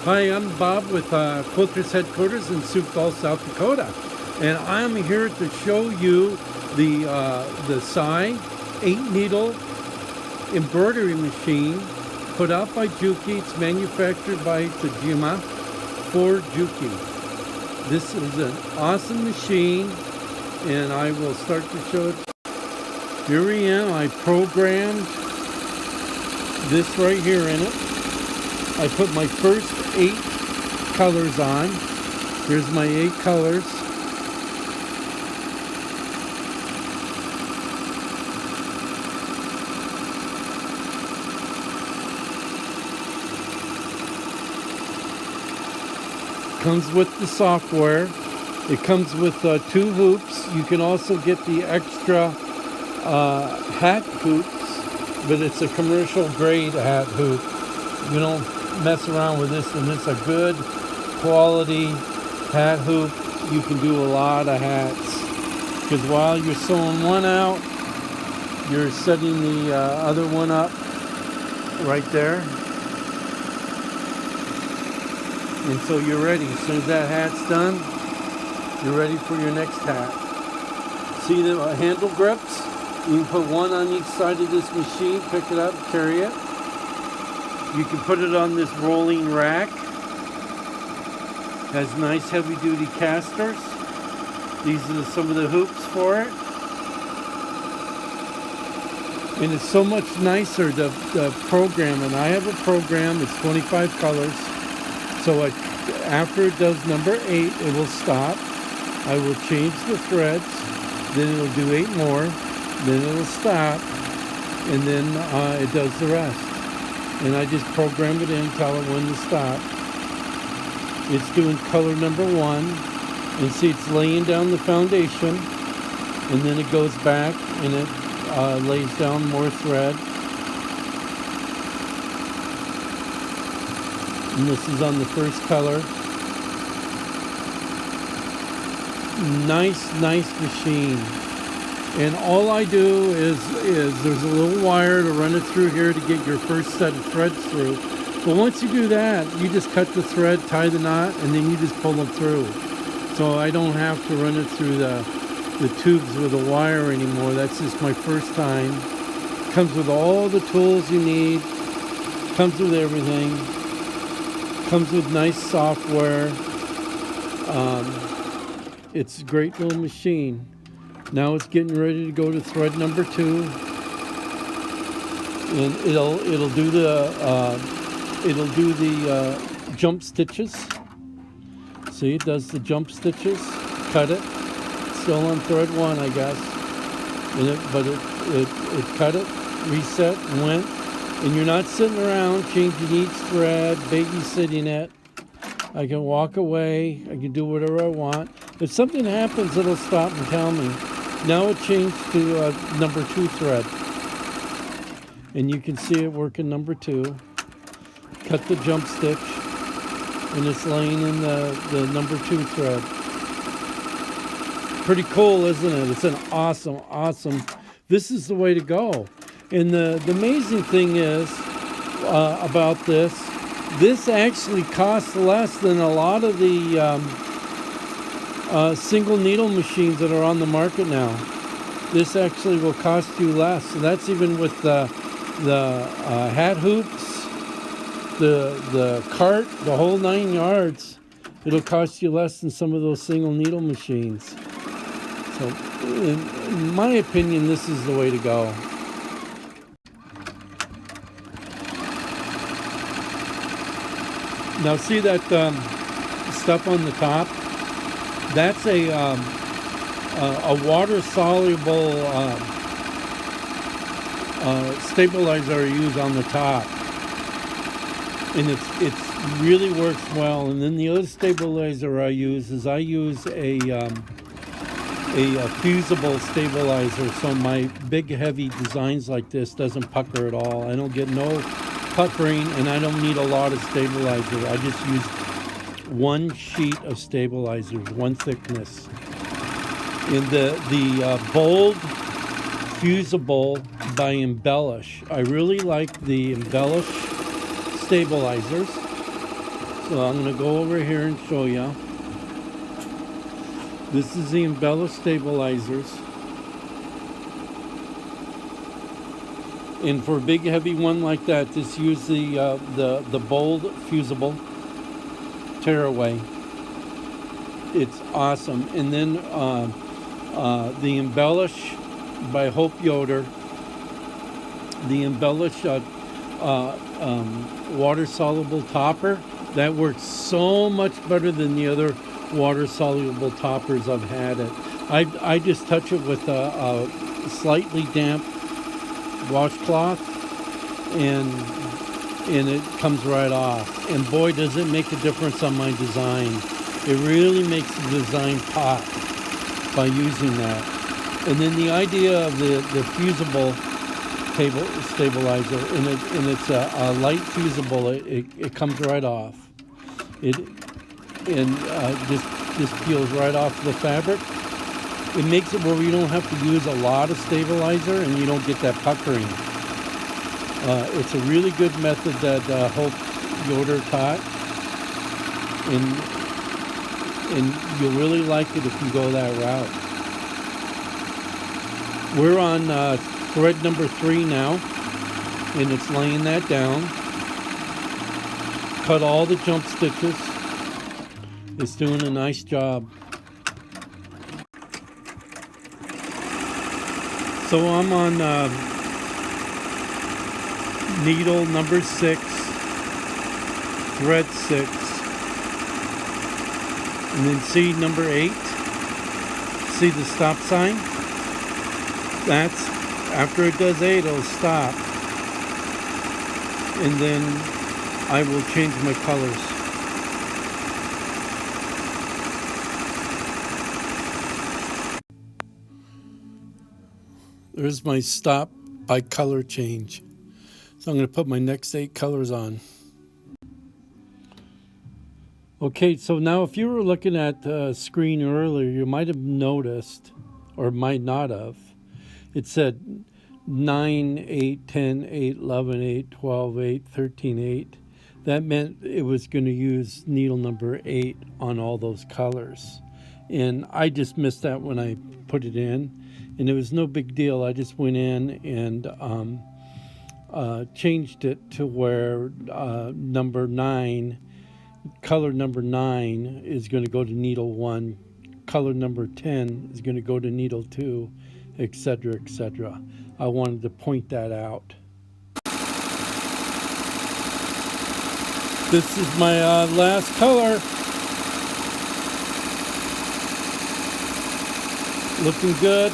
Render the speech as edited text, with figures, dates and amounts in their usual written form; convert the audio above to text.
Hi, I'm Bob with Quilters Headquarters in Sioux Falls, South Dakota, and I'm here to show you the Sai 8-needle embroidery machine put out by Juki. It's manufactured by Tajima for Juki. This is an awesome machine, and I will start to show it. Here we am. I programmed this right here in it. I put my first 8 colors on. Here's my 8 colors. Comes with the software. It comes with 2 hoops. You can also get the extra hat hoops, but it's a commercial grade hat hoop. You don't mess around with this, and it's a good quality hat hoop. You can do a lot of hats, because while you're sewing one out, you're setting the other one up right there, and so you're ready. As soon as that hat's done, you're ready for your next hat. See the handle grips? You can put one on each side of this machine, pick it up, carry it. You can put it on this rolling rack. Has nice heavy duty casters. These are some of the hoops for it. And it's so much nicer to program. And I have a program, it's 25 colors. So after it does number 8, it will stop. I will change the threads. Then it'll do 8 more. Then it'll stop. And then it does the rest. And I just program it in, tell it when to stop. It's doing color number 1. And see, it's laying down the foundation. And then it goes back and it lays down more thread. And this is on the first color. Nice machine. And all I do is there's a little wire to run it through here to get your first set of threads through. But once you do that, you just cut the thread, tie the knot, and then you just pull them through. So I don't have to run it through the tubes with a wire anymore. That's just my first time. Comes with all the tools you need. Comes with everything. Comes with nice software. It's a great little machine. Now it's getting ready to go to thread number 2, and it'll do the jump stitches. See, it does the jump stitches. Cut it. Still on thread 1, I guess. But it cut it, reset, and went. And you're not sitting around changing each thread, babysitting it. I can walk away. I can do whatever I want. If something happens, it'll stop and tell me. Now it changed to number 2 thread. And you can see it working number 2. Cut the jump stitch. And it's laying in the number 2 thread. Pretty cool, isn't it? It's an awesome. This is the way to go. And the amazing thing is about this actually costs less than a lot of the single needle machines that are on the market now. This actually will cost you less. So that's even with the hat hoops, the cart, the whole 9 yards. It'll cost you less than some of those single needle machines. So in my opinion, this is the way to go. Now see that stuff on the top? That's a water-soluble stabilizer I use on the top, and it really works well. And then the other stabilizer I use a fusible stabilizer, so my big heavy designs like this doesn't pucker at all. I don't get no puckering, and I don't need a lot of stabilizer. I just use 1 sheet of stabilizers, 1 thickness. In the Bold Fusible by Embellish. I really like the Embellish stabilizers. So I'm going to go over here and show you. This is the embellished stabilizers. And for a big heavy one like that, just use the bold fusible tearaway. It's awesome. And then the embellish by Hope Yoder, the embellish water soluble topper, that works so much better than the other water soluble toppers I've had it. I just touch it with a slightly damp washcloth and it comes right off, and boy does it make a difference on my design. It really makes the design pop by using that. And then the idea of the fusible stabilizer, and it's a light fusible, it comes right off. It just peels right off the fabric. It makes it where you don't have to use a lot of stabilizer and you don't get that puckering. It's a really good method that Hope Yoder taught, and you'll really like it if you go that route. We're on thread number 3 now, and it's laying that down. Cut all the jump stitches. It's doing a nice job. So I'm on needle number 6, thread 6, and then see number 8. See the stop sign? That's after it does 8, it'll stop, and then I will change my colors. There's my stop by color change. So I'm going to put my next 8 colors on. Okay, so now if you were looking at the screen earlier, you might have noticed, or might not have, it said 9, 8, 10, 8, 11, 8, 12, 8, 13, 8. That meant it was going to use needle number 8 on all those colors. And I just missed that when I put it in. And it was no big deal. I just went in and changed it to where number 9, color number 9 is going to go to needle 1. Color number 10 is going to go to needle 2, etc., etc. I wanted to point that out. This is my last color. Looking good.